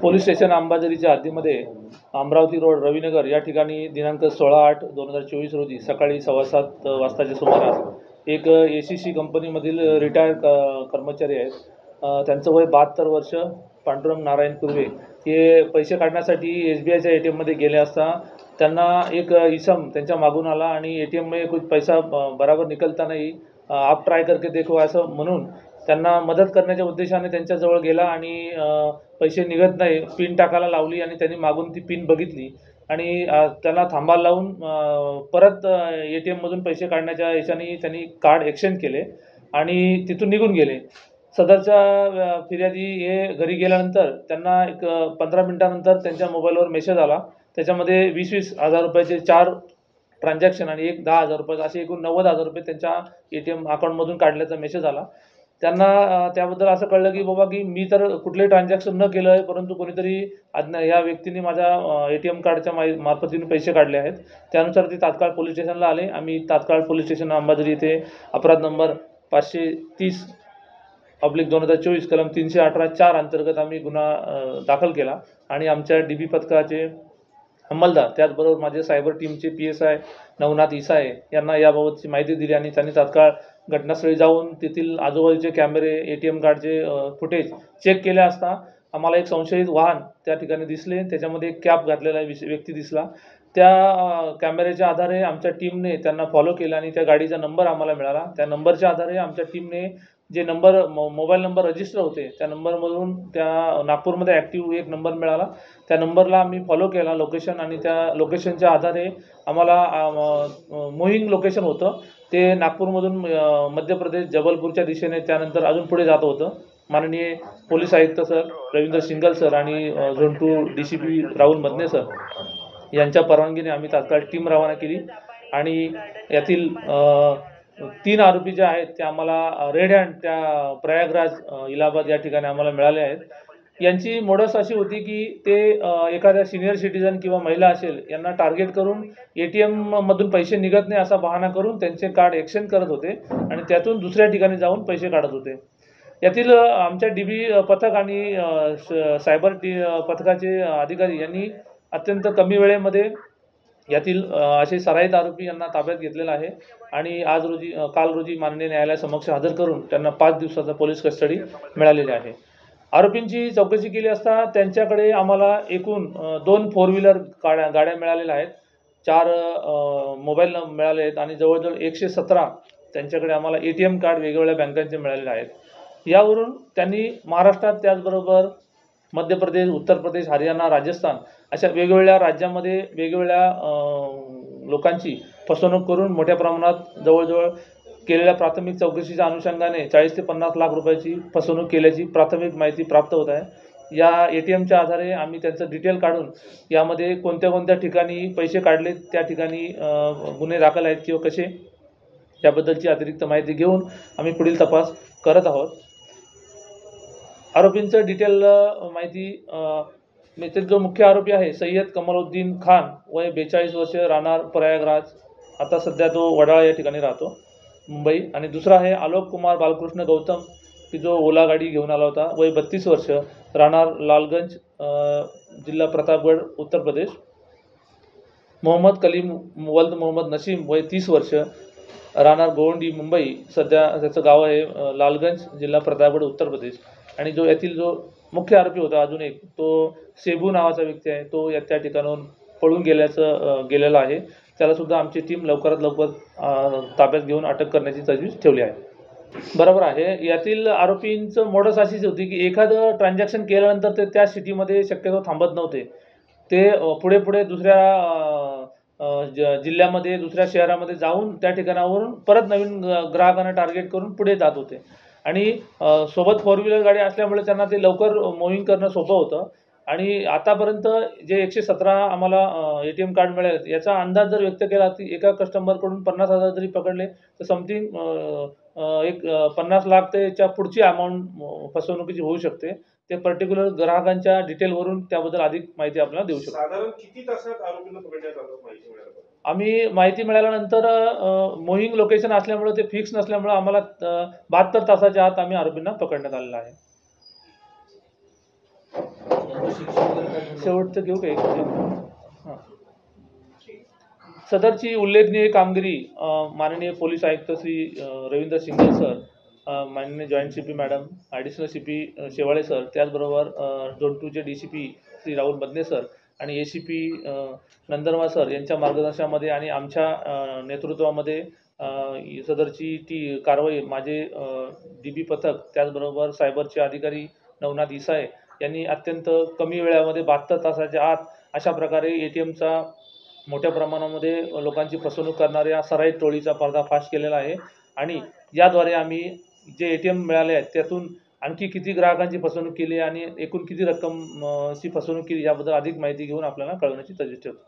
Police station अंबाझरीच्या हद्दीमध्ये Amravati road Ravinagar या ठिकाणी दिनांक 16/8/2024 रोजी सकाळी 7:15 वाजताच्या सुमारास एक ACC कंपनीमधील रिटायर्ड कर्मचारी आहेत. त्यांचं वय 72 वर्ष, पांडुरंग नारायण कुर्वे हे पैसे काढण्यासाठी SBIच्या ATM मध्ये गेले असता त्यांना एक इसम त्यांच्या मागून आला आणि ATM में कुछ पैसा बराबर निकलता नहीं, आप ट्राय करके देखो असं म्हणून त्यांना मदत करण्याच्या उद्देशाने त्यांच्याजवळ गेला आणि पैसे निघत नाही, पिन टाकायला लावली आणि त्यांनी मागून ती पिन बघितली आणि त्याला थांबायला लावून परत ATM मधून पैसे काढण्याच्या याच्याने त्यांनी कार्ड एक्सचेंज केले आणि तिथून निघून गेले. सदरच्या फिर्यादी हे घरी गेल्यानंतर त्यांना एक 15 मिनिटानंतर त्यांच्या मोबाईलवर मेसेज आला. त्याच्यामध्ये 20-20 हजार रुपयाचे 4 ट्रान्झॅक्शन आणि एक 10,000 रुपये असे एकूण 90,000 रुपये त्यांच्या ATM अकाउंटमधून काढल्याचा मेसेज आला. त्यांना त्याबद्दल असं कळलं की बाबा की मी तर कुठलेही ट्रान्झॅक्शन न केलं आहे, परंतु कोणीतरी या व्यक्तीने माझ्या ATM कार्डच्या मार्फतीने पैसे काढले आहेत. त्यानुसार ते तात्काळ पोलीस स्टेशनला आले. आम्ही तात्काळ पोलीस स्टेशन अंबाझरी येथे अपराध नंबर 530/2024 कलम 318(4) अंतर्गत आम्ही गुन्हा दाखल केला आणि आमच्या DB पथकाचे अंमलदार त्याचबरोबर माझे सायबर टीमचे PSI नवनाथ इसाळे यांना याबाबतची माहिती दिली आणि त्यांनी तात्काळ घटनास्थळी जाऊन तेथील आजूबाजूचे कॅमेरे ATM कार्डचे फुटेज चेक केले असता आम्हाला एक संशयित वाहन त्या ठिकाणी दिसले. त्याच्यामध्ये एक कॅप घातलेला व्यक्ती दिसला. त्या कॅमेऱ्याच्या आधारे आमच्या टीमने त्यांना फॉलो केलं आणि त्या गाडीचा नंबर आम्हाला मिळाला. त्या नंबरच्या आधारे आमच्या टीमने जे मोबाईल नंबर रजिस्टर होते त्या नंबरमधून त्या नागपूरमध्ये ॲक्टिव्ह एक नंबर मिळाला. त्या नंबरला आम्ही फॉलो केला लोकेशन आणि त्या लोकेशनच्या आधारे आम्हाला मोहिंग लोकेशन होतं ते नागपूरमधून मध्य प्रदेश जबलपूरच्या दिशेने त्यानंतर अजून पुढे जात होतं. माननीय पोलीस आयुक्त सर रवींद्र सिंगल सर आणि zone 2 DCP Rahul Madane sir यांच्या परवानगीने आम्ही तात्काळ टीम रवाना केली आणि यातील 3 आरोपी जे आहेत ते आम्हाला रेड हँड त्या प्रयागराज इलाहाबाद या ठिकाणी आम्हाला मिळाले आहेत. यांची मोडस अशी होती की ते एखाद्या सिनियर सिटीजन किंवा महिला असेल यांना टार्गेट करून ATM मधून पैसे निघत नाही असा बहाणा करून त्यांचे कार्ड एक्सचेंज करत होते आणि त्यातून दुसऱ्या ठिकाणी जाऊन पैसे काढत होते. यातील आमच्या DB पथक आणि सायबर पथकाचे अधिकारी यांनी अत्यंत कमी वेळेमध्ये यातील असे सराईत आरोपी यांना ताब्यात घेतलेला आहे आणि काल रोजी माननीय न्यायालयासमक्ष हजर करून त्यांना 5 दिवसाचा पोलीस कस्टडी मिळालेली आहे. आरोपींची चौकशी केली असता त्यांच्याकडे आम्हाला एकूण 2 4 व्हीलर गाड्या मिळालेल्या आहेत, 4 मोबाईल मिळाले आहेत आणि जवळजवळ 117 त्यांच्याकडे आम्हाला ATM कार्ड वेगवेगळ्या बँकांचे मिळालेले आहेत. यावरून त्यांनी महाराष्ट्रात त्याचबरोबर मध्य प्रदेश, उत्तर प्रदेश, हरियाणा, राजस्थान अशा वेगवेगळ्या राज्यांमध्ये वेगवेगळ्या लोकांची फसवणूक करून मोठ्या प्रमाणात जवळजवळ केलेल्या प्राथमिक चौकशीच्या अनुषंगाने 40 ते 50 लाख रुपयाची फसवणूक केल्याची प्राथमिक माहिती प्राप्त होत आहे. या ATMच्या आधारे आम्ही त्यांचं डिटेल काढून यामध्ये कोणत्या कोणत्या ठिकाणी पैसे काढले, त्या ठिकाणी गुन्हे दाखल आहेत किंवा कसे याबद्दलची अतिरिक्त माहिती घेऊन आम्ही पुढील तपास करत आहोत. आरोपींचं डिटेल माहिती त्यातील जो मुख्य आरोपी आहे सय्यद कमरुद्दीन खान वय 42 वर्ष, राहणार प्रयागराज, आता सध्या तो वडाळा या ठिकाणी राहतो मुंबई. आणि दुसरा आहे आलोक कुमार बालकृष्ण गौतम की जो ओला गाडी घेऊन आला होता, वय 32 वर्ष, राहणार लालगंज, जिल्हा प्रतापगड, उत्तर प्रदेश. मोहम्मद कलीम वल्द मोहम्मद नसीम वय 30 वर्ष, राहणार गोवंडी मुंबई, सध्या त्याचं गाव आहे लालगंज, जिल्हा प्रतापगड, उत्तर प्रदेश. आणि यातील जो मुख्य आरोपी होता अजून एक, तो सेबू नावाचा व्यक्ती आहे, तो त्या ठिकाणाहून पळून गेलेला आहे. त्यालासुद्धा आमची टीम लवकरात लवकर ताब्यात घेऊन अटक करण्याची तजवीज ठेवली आहे. बरोबर आहे. यातील आरोपींचं मोडस अशीच होती की एखादं ट्रान्झॅक्शन केल्यानंतर ते त्या सिटीमध्ये शक्यतो थांबत नव्हते. ते पुढे पुढे दुसऱ्या जिल्ह्यामध्ये, दुसऱ्या शहरामध्ये जाऊन त्या ठिकाणावरून परत नवीन ग्राहकांना टार्गेट करून पुढे जात होते आणि सोबत 4 व्हीलर गाडी असल्यामुळे त्यांना ते लवकर मोव्हिंग करणं सोपं होतं. आणि आतापर्यंत जे 117 आम्हाला ATM कार्ड मिळाले याचा अंदाज जर व्यक्त केला की एका कस्टमरकडून 50,000 जरी पकडले तर समथिंग एक 50 लाख ते याच्या पुढची अमाऊंट फसवणुकीची होऊ शकते. ते पर्टिक्युलर ग्राहकांच्या डिटेलवरून त्याबद्दल अधिक माहिती आपल्याला देऊ शकतो. साधारण किती तासात आरोपींना पकडण्यात आलं माहिती मिळाली? आम्ही माहिती मिळाल्यानंतर मोहिंग लोकेशन असल्यामुळे ते फिक्स नसल्यामुळे आम्हाला 72 तासाच्या आत आम्ही आरोपींना पकडण्यात आलेला आहे. शेवटचं घेऊ का एक? हां. सदरची उल्लेखनीय कामगिरी माननीय पोलीस आयुक्त श्री रवींद्र सिंगल सर, माननीय joint C P madam, additional C P Shewale sir, त्याचबरोबर झोन 2चे DCP श्री राहुल बदने सर आणि ACP नंदनवा सर यांच्या मार्गदर्शनामध्ये आणि आमच्या नेतृत्वामध्ये सदरची कारवाई माझे DB पथक, त्याचबरोबर सायबरचे अधिकारी नवनाथ इसाळे यांनी अत्यंत कमी वेळामध्ये 72 तासाच्या आत अशा प्रकारे ATMचा मोठ्या प्रमाणामध्ये लोकांची फसवणूक करणाऱ्या सराईत टोळीचा पर्दाफाश केलेला आहे आणि याद्वारे आम्ही जे ATM मिळाले आहेत त्यातून आणखी किती ग्राहकांची फसवणूक केली आणि एकूण किती रक्कम ची फसवणूक केली याबद्दल अधिक माहिती घेऊन आपल्याला कळवण्याची तजवीज ठेवतो.